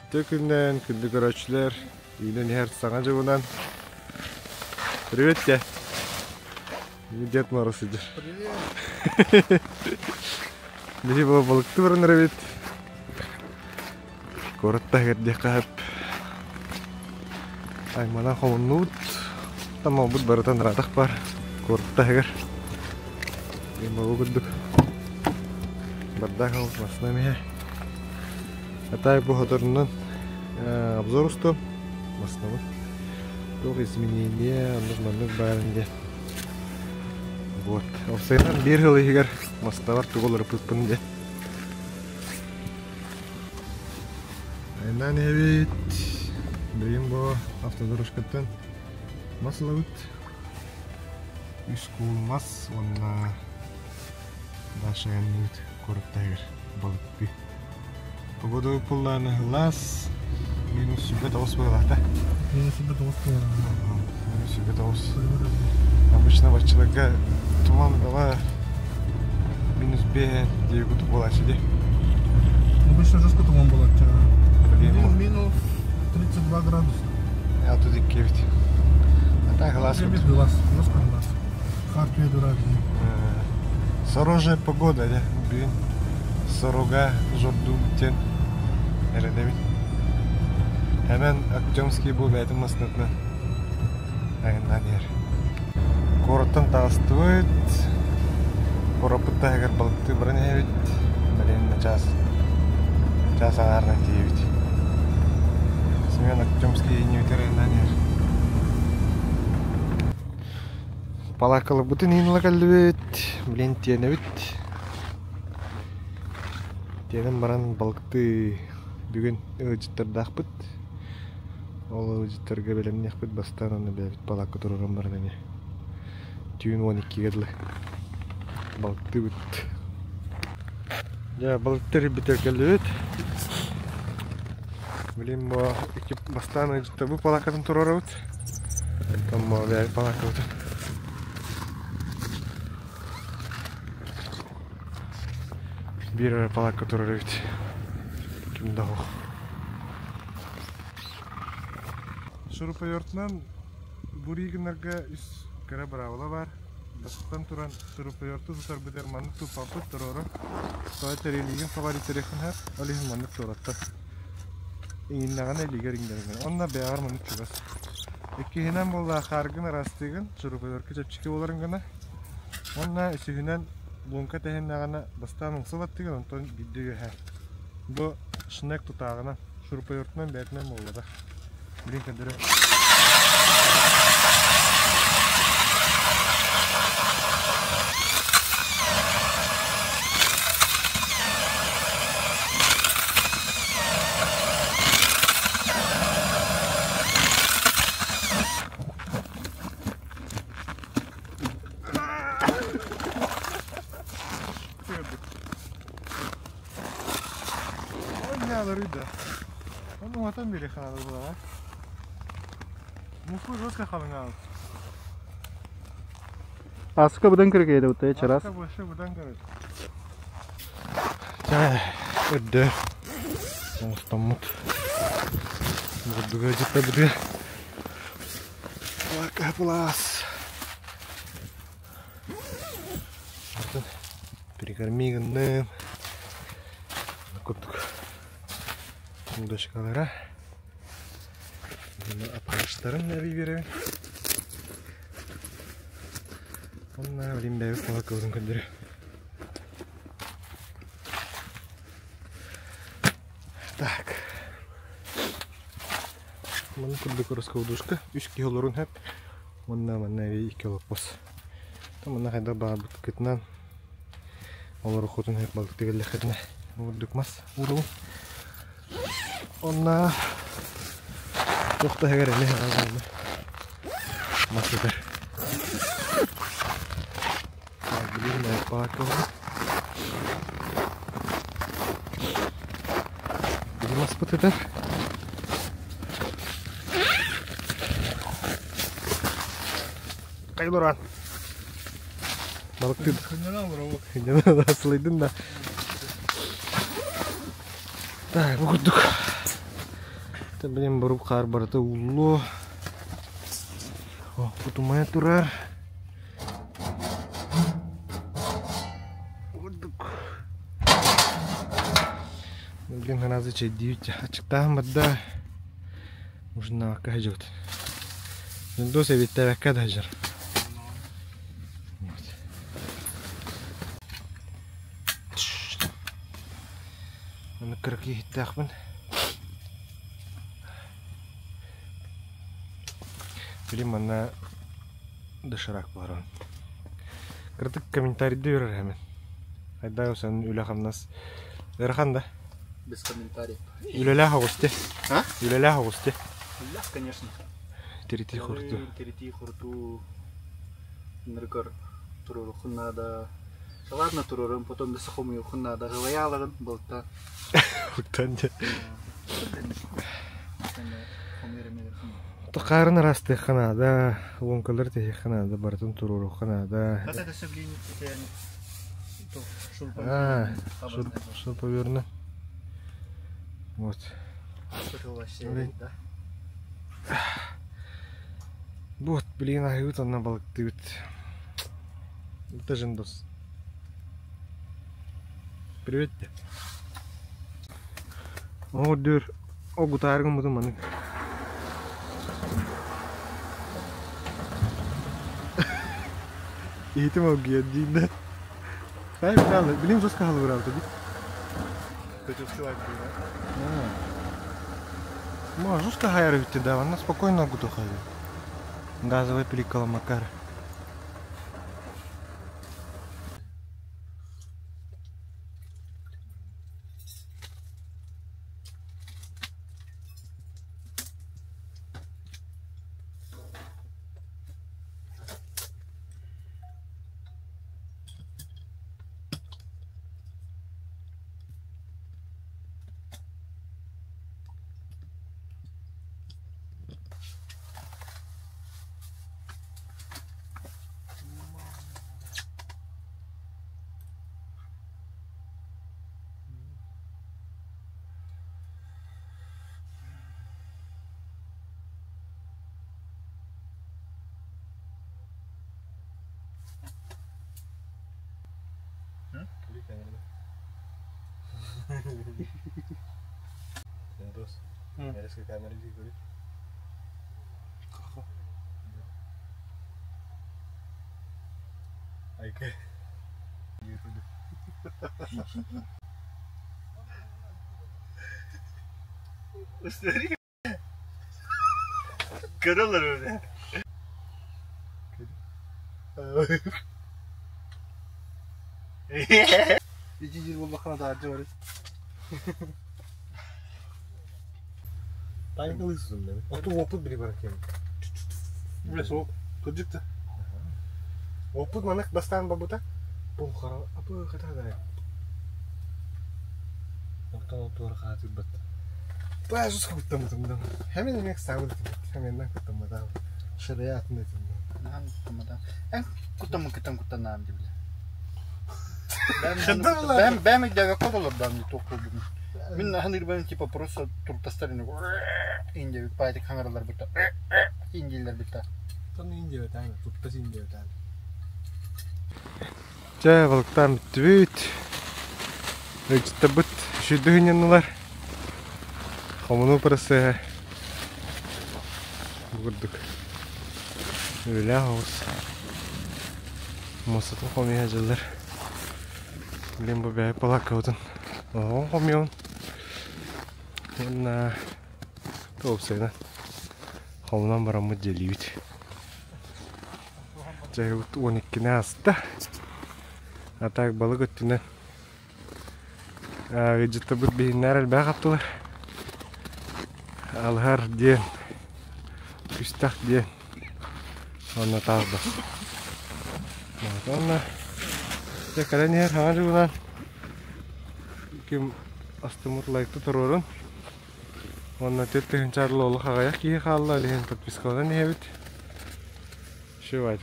Күтті күннен, күнді көрөчілер. Үйінен әр саңа жығынан. Привет, дя. Дед Мороз идешь. Привет. Бери бұл балықты бірін рәбет. Коратта кәрде қап. Аймана қолынны бұд. Тамау бұд барытан радық бар. Коратта әгір. Мен бағу күддік. Бардақ алып басына меге. Атай бұл хоторынан обзор усту. Басына бұд. Тоқ изменения, нужманлық бәрінде. Вот. Осайынан бір ғыл егер мастабар тұғылыр пұтпын де. Айнан әбет. Бейін бұл автодорожкаттан масылы бұд. Үш қол мас, онына башаған бұд көріпті егер балып бүй. Погоду пұлланы ғылас. Минус сүбет ауыз болғалақта. Минус сүбет ауыз болғалақта. Минус сүбет ауыз. Обычно бачылыға туман дала минус 5 деп күтіп болашы де. Обычно жестко туман болады. Минус 32 градус. А тут и кевить. А так глаз. Без глаз, жестко глаз. Хартвей дурак. Сорожая погода, да? Блин. Сорога, жорду, тен. Эредевит. Hemen Akçamski bu bəyətin masınatına ayından yer. Korottan tağıstıvıt. Koropıtta əgər balıqtı бірін әвет. Білемді час ағарынан дейвет. Смен Akçamski еневітер ayından yer. Палақылы бұтын енілі қалды бет. Білен тені бет. Тенім баран балықты бүгін өжіттірді ақпыт. Ол өжіттерге белемін яқпыт бастан оны бәбіт балақы тұрған бар дәне. Түйін 12 кәділі. Балықты бүт. Балықтар бітер кәлі өт. Білем бұл бастан өжітті бұл балақатын тұрар өт. Там бұл бәбіт балақы өт. Bir балақы тұрар өт. Кімді ол. Шурупайортынан буригінлерге үс кәрі бұрауыла бар. Бастан тұран шурупайорты тұтар бідер маңық тұпапы тұроры. Соға тәрелеген фаворитерекін әр, олеген маңық тұраттар. Еңіннаған әлігер еңдерген. Онна бәғар маңық чүгас. Еккейінен болда қарғын арастығын шурупайорты чәпчіке боларын ғана. Онна үсігінен лунка тәхеннағана бастан ұңсыл аттығын, онтон биддігі әр. Бұл шынек тұтағына шурупайортынан бәтінен болда. Блин, кадыры. Ой, не надо рыда. Он вот там берега надо было, а? Муфу жестко қалыңал. Асыққа бұдан кірік еді бұттай, чарас? Асыққа бұшы бұдан кірік. Жай, өдді. Оңыстамыд. Бұдыға жетті бұды. Лақа бұлас. Артын перекормигіннің. Күттік. Мұдашқалара. Апаштарын нәбей беремін. Онна білім бәйбі қола көзін көндірі. Так. Мұны күлді көріскі ұдышқы. 3 килорын әп. Онна нәбей 2 килор қос. Мұны қайда баға бұт кетінен. Олары қотын әп балық дегелі қетіне. Ұдық мас ұлуын. Онна Тоқта әгер әлі ғалғалды. Масыдыр. Білерін әйіп бағақ болды. Білі мас бұтыдар. Қайыл ұран. Балықтың. Күннен асылайдың да. Так, бұғырдық. Bilin barup kar barata ullu. Oh, kutumaya turar. Bilin hanazı çediği açıkta madda. Ужина кажут. Ну се ведь так кадажер. Аны кырки хиттахмын. Билим ана дышарак баран. Кыртык комментарийде берер hemen. Айда sen үлахамнас. Эрханда. Без комментариев. Үлелах агусте. А? Үлелах агусте. Да, конечно. Терити хурту. Терити хурту. Ныркар туруру хуннада. Ладно турурым, потом до сахомию хуннада. Гаваялаган болта. Хуттанча. Токарын расты ханада, лонкалар те ханада, бартын туруру ханада. Это сублин, А, что поверну. Вот. Вот, блин, ают она балктывает. Это жендос. Привет. О, дыр. О, гутаргам буду маны. Eğitim olguya Hayır, bilin just kahalı var orada. Хотел человек был, Можешь кахаярить да, она спокойно гутухает. Газовый пиликала Макар. Terus, beres ke kamera juga. Oke. Ustari. Karalar öyle. İkinci yıl bakana da harcı Tayın kılıyorsun değil mi? Otu biri bırakayım. Biraz o kırcıktı. Oput manak bastan babuta. Pum kara apa kata ada. Waktu otu rakati bat. Pas ketemu teman. Hemen ini sahur. Hemen nak ketemu tahu. Syariat nih teman. Nah, teman-teman. Kutam kutanam gibi. Ben de yakaladım ben topladım. Min hani ben tipa просто туртастарını ince bir paydık kameralar bitti. İnceler bitti. Tan ince tane, turtas ince tane. Ja, balıktan bitti büyüt. Öykütte bıt. Şürdü hünyanlılar. Komunu parası. Vurduk. Öyle havuz. Mosatın konuyu hacılar. Bilin bu bir palak kavudun. Oğun komiyon. Yana top sayıdan. Komunan baramı celiyut. Cahut 12'ne hasta. Atak balık öttünden. Gıcıtta bu beyinler elbağ kaptılar. Alhar diyen. Küstak diyen. Ona tağda. Ona. Ya kalian yer hangi bulan? Kim astumur like turun. Ona teteh cari lolo kagak ki kalla lihat подписка nih habit. Şu